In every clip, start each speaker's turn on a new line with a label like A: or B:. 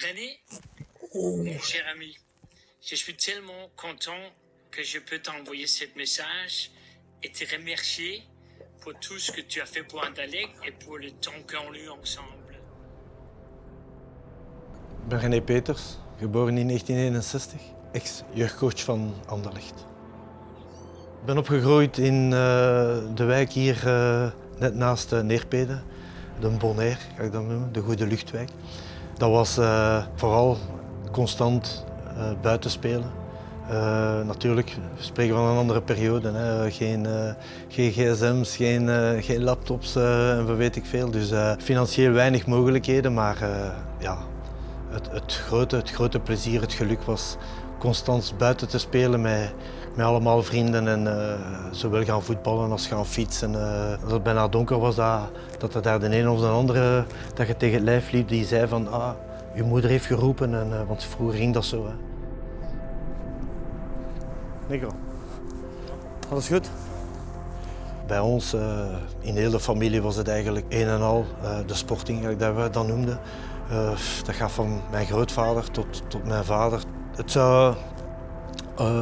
A: René, mon cher ami, je suis tellement content que je peux t'envoyer ce message et te remercier pour tout ce que tu as fait pour Anderlecht et pour le temps qu'on a eu ensemble.
B: Ik ben René Peters, geboren in 1961, ex-jeugdcoach van Anderlecht. Ik ben opgegroeid in de wijk hier net naast Neerpede, de Bonaire, ga ik dat noemen, de Goede Luchtwijk. Dat was vooral constant buiten spelen. Natuurlijk, we spreken van een andere periode. Hè. Geen gsm's, geen laptops en wat weet ik veel. Dus financieel weinig mogelijkheden, maar ja, het grote plezier, het geluk was constant buiten te spelen met allemaal vrienden en zowel gaan voetballen als gaan fietsen. Als het bijna donker was, dat er daar de een of de andere dat je tegen het lijf liep die zei van je moeder heeft geroepen, want vroeger ging dat zo. Hè. Nico, alles goed? Bij ons, in heel de familie, was het eigenlijk een en al de sporting, dat we dat noemden. Dat gaat van mijn grootvader tot mijn vader. Het zou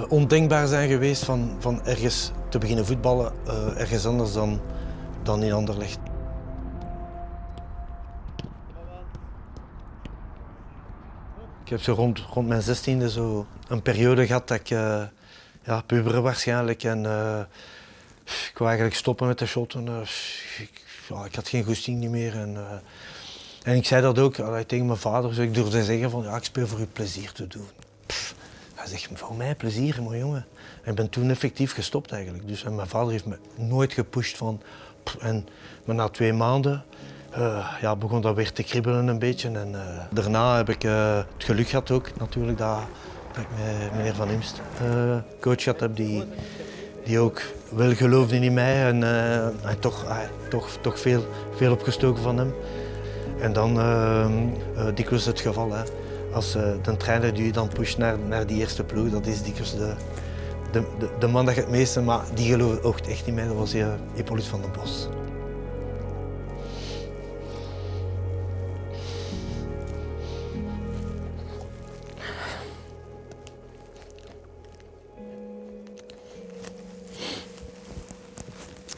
B: ondenkbaar zijn geweest van ergens te beginnen voetballen, ergens anders dan in Anderlecht. Ik heb zo rond mijn 16e zo een periode gehad dat ik puberen waarschijnlijk en ik wou eigenlijk stoppen met de shotten. Ik had geen goesting niet meer en ik zei dat ook tegen mijn vader, dus ik durfde zeggen van ik speel voor u plezier te doen. Hij zegt voor mij plezier, mijn jongen. En ik ben toen effectief gestopt eigenlijk. Dus mijn vader heeft me nooit gepusht van. Maar na 2 maanden begon dat weer te kribbelen een beetje. En daarna heb ik het geluk gehad ook natuurlijk dat ik met meneer Van Imst coach gehad heb die ook wel geloofde in mij en toch veel opgestoken van hem. En dan dikwijls het geval. Hè. Als de trainer die je dan pusht naar die eerste ploeg, dat is dikwijls de man dat je het meeste, maar die geloofde ook echt in mij, dat was Hippolyte van den Bos.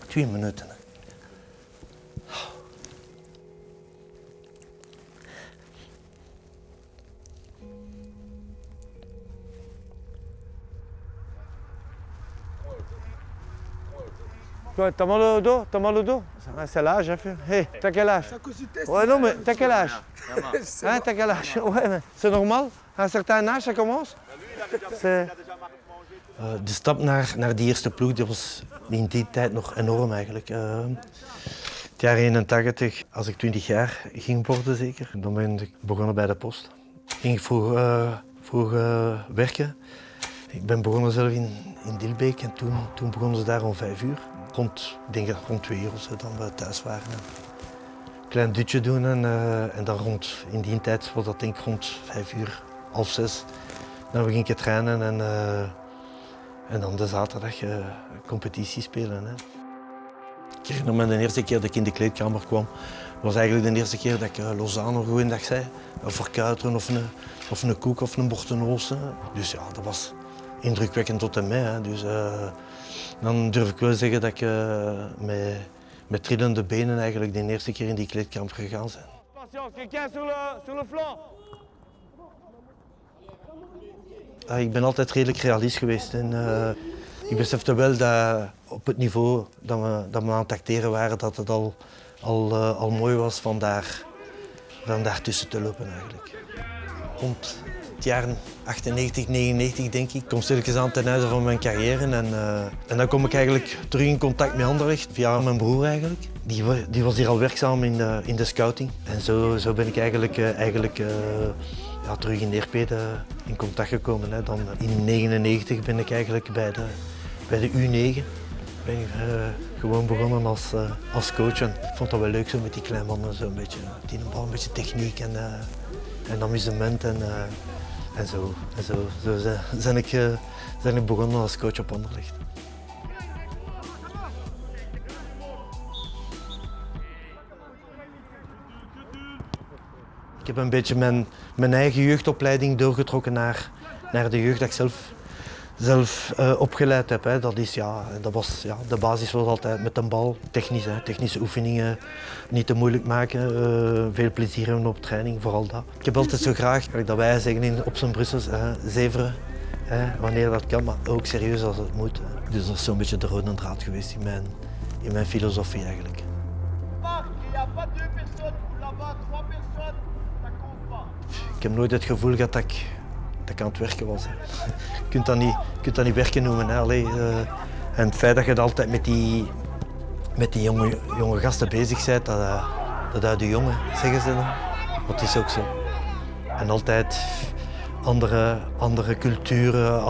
B: Twee minuten.
C: Quoi, t'as mal au dos? T'as mal au dos? C'est l'âge, hein, Hey, t'as quel âge? Ouais, non, mais t'as quel âge? Hein, t'as quel âge? Ouais, mais c'est normal. À un certain âge, ça commence.
B: De stap naar die eerste ploeg die was in die tijd nog enorm eigenlijk. Het jaar 81, als ik 20 jaar ging worden zeker, dan ben ik begonnen bij de post. Ging ik vroeg werken. Ik ben begonnen zelf in Dilbeek en toen begonnen ze daar om 5 uur. Ik denk dat rond 2 uur of zo dan we thuis waren. Een klein dutje doen en dan in die tijd was dat denk ik rond 5 uur, half 6. Dan ging ik trainen en dan de zaterdag competitie spelen. Hè. Ik herinner me de eerste keer dat ik in de kleedkamer kwam, was eigenlijk de eerste keer dat ik Lozano goeiedag zei. Voor kuiteren of een koek of een bortenoosten. Dus ja, dat was indrukwekkend tot en met. Hè. Dus dan durf ik wel zeggen dat ik met trillende benen eigenlijk de eerste keer in die kleedkamer gegaan ben. Ik ben altijd redelijk realist geweest. En, ik besefte wel dat op het niveau dat we aan het acteren waren, dat het al mooi was van daar tussen te lopen eigenlijk. Rond het jaar 98, 99 denk ik, kom stilletjes aan ten einde van mijn carrière en dan kom ik eigenlijk terug in contact met Anderlecht via mijn broer eigenlijk. Die was hier al werkzaam in de scouting en zo ben ik eigenlijk terug in Neerpede in contact gekomen. Hè. Dan in 1999 ben ik eigenlijk bij de U9 ben ik, gewoon begonnen als coach. En ik vond dat wel leuk zo met die kleine mannen, zo een beetje techniek en amusement en zo. Zo ben ik begonnen als coach op Anderlecht. Ik heb een beetje mijn eigen jeugdopleiding doorgetrokken naar de jeugd dat ik zelf opgeleid heb. Hè. De basis was altijd met een bal, technisch, hè. Technische oefeningen, niet te moeilijk maken, veel plezier hebben op training, vooral dat. Ik heb altijd zo graag, dat wij zeggen op zijn Brussels, zeveren, wanneer dat kan, maar ook serieus als het moet. Hè. Dus dat is zo'n beetje de rode draad geweest in mijn filosofie eigenlijk. Ik heb nooit het gevoel gehad dat ik aan het werken was. Hè. Je kunt dat niet werken noemen. Hè. En het feit dat je altijd met die jonge gasten bezig bent, dat uit de jongen, zeggen ze dan. Dat is ook zo. En altijd andere culturen,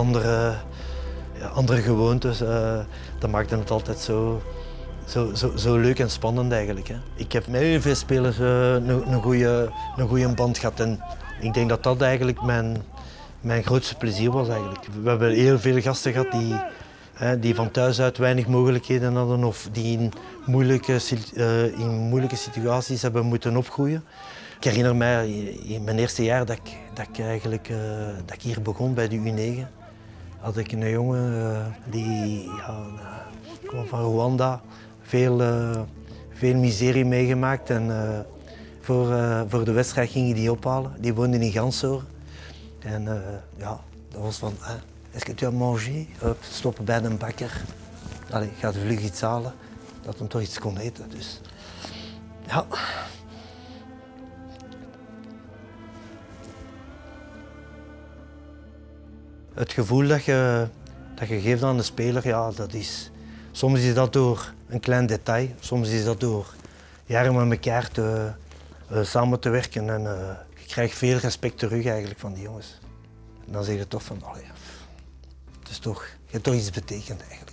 B: andere gewoontes. Dat maakt het altijd zo leuk en spannend eigenlijk. Hè. Ik heb met heel veel spelers een goede band gehad. En ik denk dat dat eigenlijk mijn grootste plezier was eigenlijk. We hebben heel veel gasten gehad die van thuis uit weinig mogelijkheden hadden of die in moeilijke situaties hebben moeten opgroeien. Ik herinner mij in mijn eerste jaar dat ik hier begon bij de U9. Had ik een jongen die kwam van Rwanda, veel miserie meegemaakt en voor de wedstrijd ging hij die ophalen. Die woonde in Gansoor. En dat was van, est-ce que tu as mangé? Stoppen bij een bakker. Allee, gaat vlug iets halen, dat hij toch iets kon eten. Dus ja. Het gevoel dat je geeft aan de speler, ja, soms is dat door een klein detail, soms is dat door jaren met elkaar samen te werken. En je krijgt veel respect terug eigenlijk van die jongens. En dan zeg je toch van, allee, je hebt toch iets betekend eigenlijk.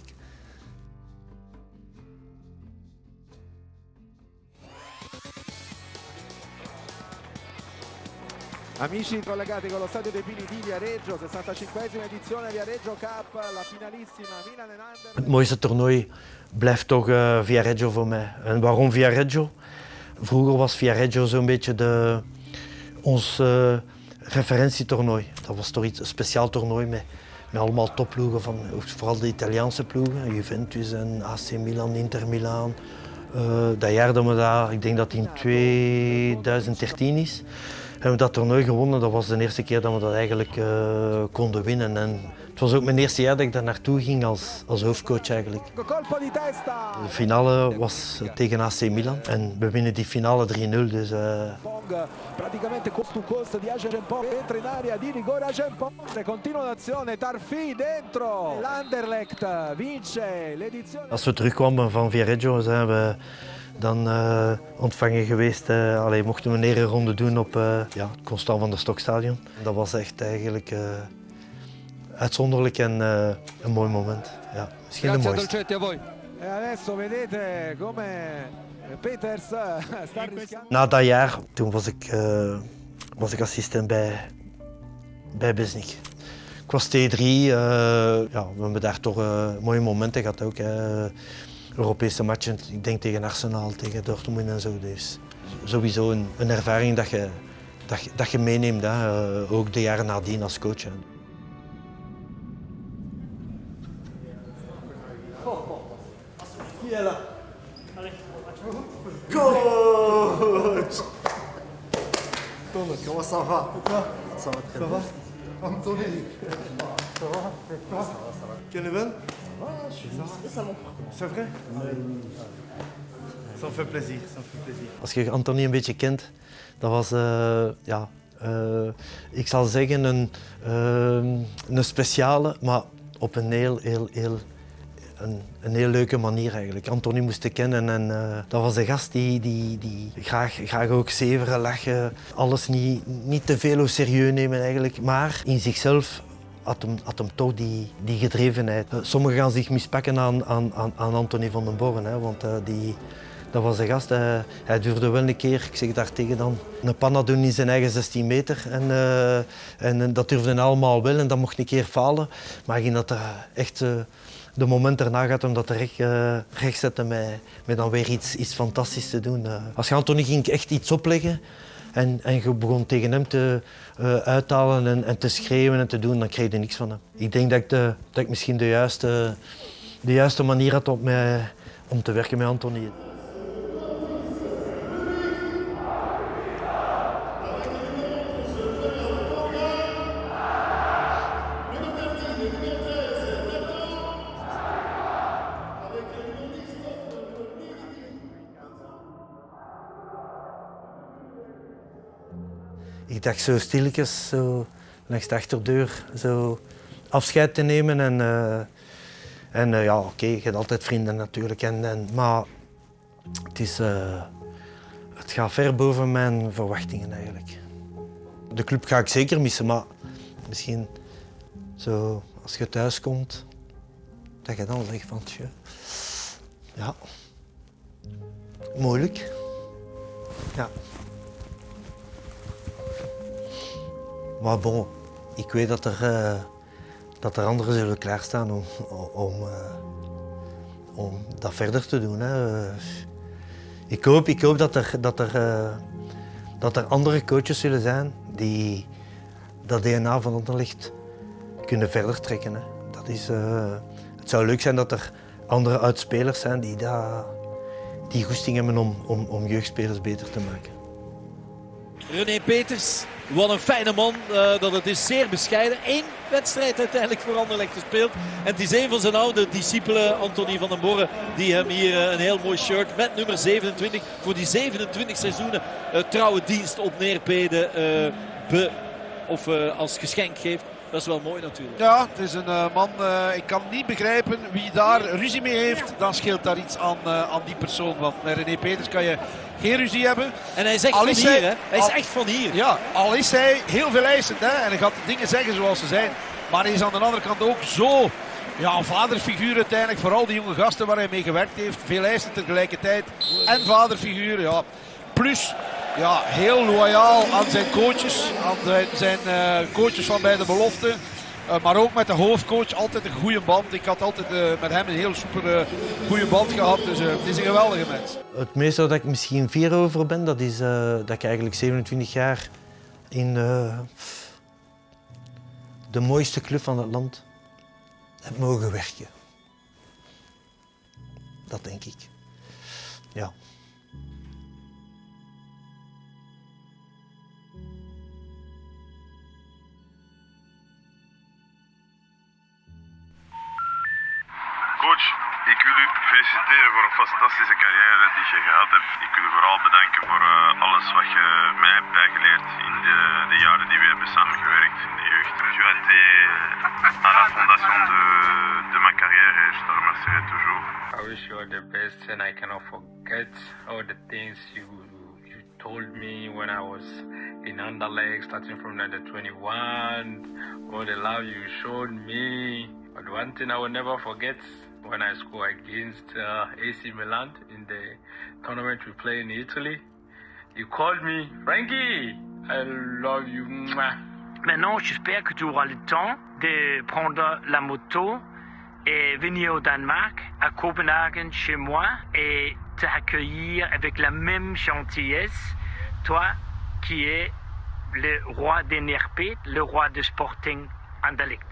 D: Amici collegati con lo stadio dei Pini di Viareggio, 65esima edizione Viareggio Cup, la finalissima Milan en Anderlecht.
B: Het mooiste toernooi blijft toch Viareggio voor mij. En waarom Viareggio? Vroeger was Viareggio zo'n beetje ons referentietoernooi. Dat was toch een speciaal toernooi met allemaal topploegen, vooral de Italiaanse ploegen, Juventus en AC Milan, Inter Milan. Dat jaar dat we daar, ik denk dat het in 2013 is, hebben we dat toernooi gewonnen. Dat was de eerste keer dat we dat eigenlijk konden winnen. En het was ook mijn eerste jaar dat ik daar naartoe ging als hoofdcoach eigenlijk. De finale was tegen AC Milan en we winnen die finale 3-0. Dus,
D: praticamente cost to cost di Agenpong entra in area di rigore Agenpong. Continua l'azione, Tarfi dentro. L'Anderlecht vince l'edizione.
B: Als we terugkwamen van Viareggio zijn we dan ontvangen geweest. Mochten we een ereronde doen op het Constant van der Stokstadion. Dat was echt eigenlijk uitzonderlijk en een mooi moment. Ja, misschien de mooiste.
D: E adesso vedete come Peters sta rischiando.
B: Na dat jaar, toen was ik assistent bij Besnik. Ik was T3, we hebben daar toch mooie momenten gehad ook. Europese matchen, ik denk tegen Arsenal, tegen Dortmund en zo. Dus sowieso een ervaring dat je meeneemt, ook de jaren nadien als coach. Hè.
E: Coach! Tonne, comment ça va? Ça va très bien. Anthony! Ça va? Ça va.
B: Kennebel?
E: C'est vrai? Ça me fait plaisir, ça me fait plaisir.
B: Als je Anthony een beetje kent, dat was, ik zal zeggen, een speciale, maar op een heel leuke manier eigenlijk. Anthony moest ik kennen en dat was een gast die graag ook zeveren, lachen, alles niet te veel serieus nemen eigenlijk, maar in zichzelf had hem toch die gedrevenheid. Sommigen gaan zich mispakken aan Anthony van den Borren, hè, want dat was een gast. Hij durfde wel een keer, ik zeg daar tegen dan, een panna doen in zijn eigen 16 meter. En dat durfden allemaal wel en dat mocht een keer falen. Maar hij ging dat echt, de moment daarna gaat hem dat recht zetten met dan weer iets fantastisch te doen. Als je Anthony ging echt iets opleggen, en je begon tegen hem te uithalen en te schreeuwen en te doen, dan kreeg je niks van hem. Ik denk dat ik misschien de juiste manier had om te werken met Anthony. Ik dacht zo stilletjes, zo langs de achterdeur, zo afscheid te nemen. En ja, oké, je hebt altijd vrienden natuurlijk. Maar het gaat ver boven mijn verwachtingen eigenlijk. De club ga ik zeker missen, maar misschien zo als je thuis komt, dat je dan zegt van tje, ja, moeilijk. Ja. Maar bon, ik weet dat er anderen zullen klaarstaan om dat verder te doen. Hè. Ik hoop dat er andere coaches zullen zijn die dat DNA van Anderlecht kunnen verder trekken. Hè. Het zou leuk zijn dat er andere oudspelers zijn die goesting hebben om jeugdspelers beter te maken.
F: René Peters, wat een fijne man. Dat het is zeer bescheiden. 1 wedstrijd uiteindelijk voor Anderlecht gespeeld. En het is een van zijn oude discipelen, Anthony van den Borre, die hem hier een heel mooi shirt met nummer 27 voor die 27 seizoenen trouwe dienst op Neerpede als geschenk geeft. Dat is wel mooi natuurlijk.
G: Ja, het is een man, ik kan niet begrijpen wie daar ruzie mee heeft. Dan scheelt daar iets aan die persoon. Want met René Peters kan je geen ruzie hebben.
F: En hij is echt van hier, hè? Hij is echt van hier.
G: Ja, al is hij heel veel eisend, hè? En hij gaat dingen zeggen zoals ze zijn. Maar hij is aan de andere kant ook zo, ja, een vaderfiguur uiteindelijk. Vooral die jonge gasten waar hij mee gewerkt heeft. Veel eisend tegelijkertijd. En vaderfiguur, ja. Plus, ja, heel loyaal aan zijn coaches. Aan zijn coaches van bij de belofte. Maar ook met de hoofdcoach altijd een goede band. Ik had altijd met hem een heel super goede band gehad. Dus het is een geweldige mens.
B: Het meeste dat ik misschien fier over ben, dat is dat ik eigenlijk 27 jaar in de mooiste club van het land heb mogen werken. Dat denk ik. Ja.
H: Coach, ik wil u feliciteren voor een fantastische carrière die je gehad hebt. Ik wil u vooral bedanken voor alles wat je mij hebt bijgeleerd in de jaren die we hebben samengewerkt in de jeugd. Tu as été à la fondation de ma carrière et je te remercierai toujours.
I: I wish you all the best and I cannot forget all the things you told me when I was in Anderlecht, starting from under 21, all the love you showed me. But one thing I will never forget, when I scored against AC Milan in the tournament we play in Italy, you called me, Frankie, I love you.
A: Maintenant, j'espère que tu auras le temps de prendre la moto et venir au Danemark, à Copenhague, chez moi, et t'accueillir avec la même gentillesse, toi qui es le roi des Neerpede, le roi de Sporting Anderlecht.